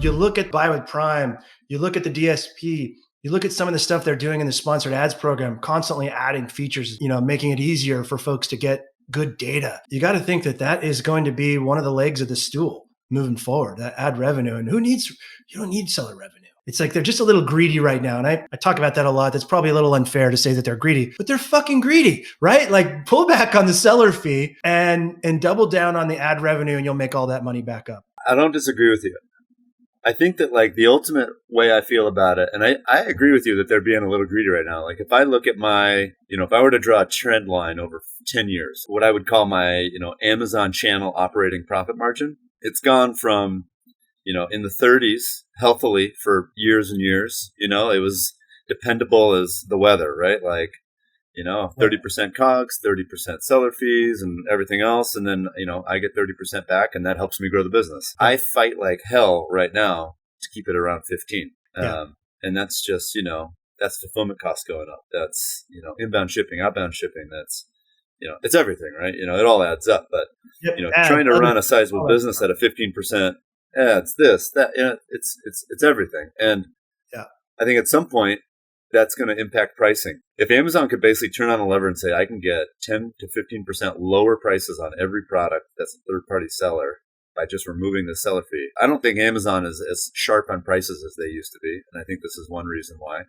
you look at Buy with Prime, you look at the DSP, you look at some of the stuff they're doing in the sponsored ads program, constantly adding features, making it easier for folks to get good data. You got to think that that is going to be one of the legs of the stool moving forward, that ad revenue. And you don't need seller revenue. It's like they're just a little greedy right now. And I talk about that a lot. That's probably a little unfair to say that they're greedy, but they're fucking greedy, right? Like pull back on the seller fee and double down on the ad revenue and you'll make all that money back up. I don't disagree with you. I think that like the ultimate way I feel about it, and I agree with you that they're being a little greedy right now. Like if I look at my, if I were to draw a trend line over 10 years, what I would call my, Amazon channel operating profit margin, it's gone from, in the 30s healthily for years and years. It was dependable as the weather, right? Like, 30% COGS, 30% seller fees and everything else. And then, I get 30% back and that helps me grow the business. I fight like hell right now to keep it around 15. And that's just, that's fulfillment costs going up. That's, inbound shipping, outbound shipping. That's, it's everything, right? It all adds up. But, trying to run a sizable business at a 15%, it's this, that, it's everything. And I think at some point, that's going to impact pricing. If Amazon could basically turn on a lever and say, I can get 10 to 15% lower prices on every product that's a third-party seller by just removing the seller fee, I don't think Amazon is as sharp on prices as they used to be. And I think this is one reason why,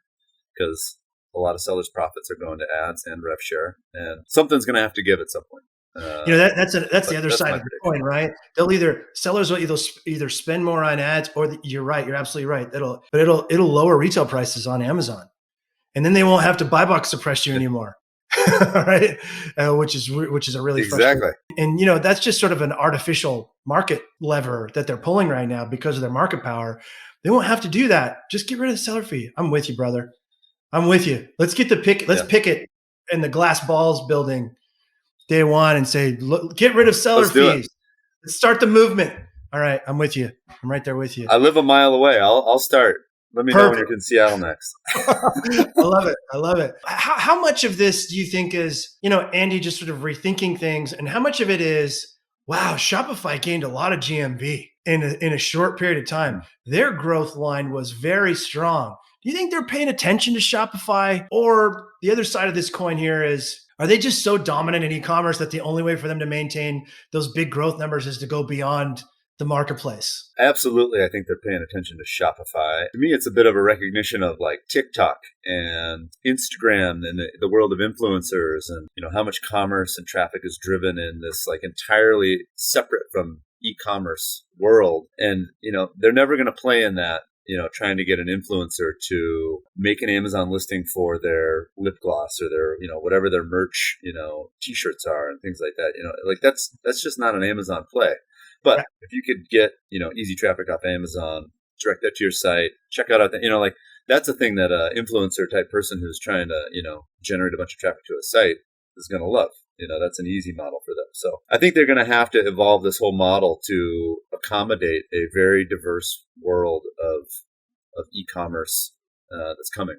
because a lot of sellers' profits are going to ads and rev share, and something's going to have to give at some point. That's the other side of the coin, right? Sellers will either spend more on ads, or you're right, you're absolutely right. It'll lower retail prices on Amazon. And then they won't have to buy box suppress you anymore, right? Which is a really exactly. And that's just sort of an artificial market lever that they're pulling right now because of their market power. They won't have to do that. Just get rid of the seller fee. I'm with you, brother. I'm with you. Let's get the pick. Let's pick it in the glass balls building day one and say, look, get rid of seller fees. Let's start the movement. All right, I'm with you. I'm right there with you. I live a mile away. I'll start. Let me know when you're in Seattle next. I love it. How much of this do you think is, Andy just sort of rethinking things, and how much of it is, wow, Shopify gained a lot of GMV in a short period of time. Their growth line was very strong. Do you think they're paying attention to Shopify? Or the other side of this coin here is, are they just so dominant in e-commerce that the only way for them to maintain those big growth numbers is to go beyond the marketplace? Absolutely. I think they're paying attention to Shopify. To me, it's a bit of a recognition of like TikTok and Instagram and the world of influencers, and, how much commerce and traffic is driven in this like entirely separate from e-commerce world. And, they're never going to play in that, trying to get an influencer to make an Amazon listing for their lip gloss or their, whatever their merch, t-shirts are and things like that. Like that's just not an Amazon play. But if you could get, easy traffic off Amazon, direct that to your site, check out, like that's a thing that an influencer type person who's trying to, generate a bunch of traffic to a site is going to love. That's an easy model for them. So I think they're going to have to evolve this whole model to accommodate a very diverse world of e-commerce that's coming.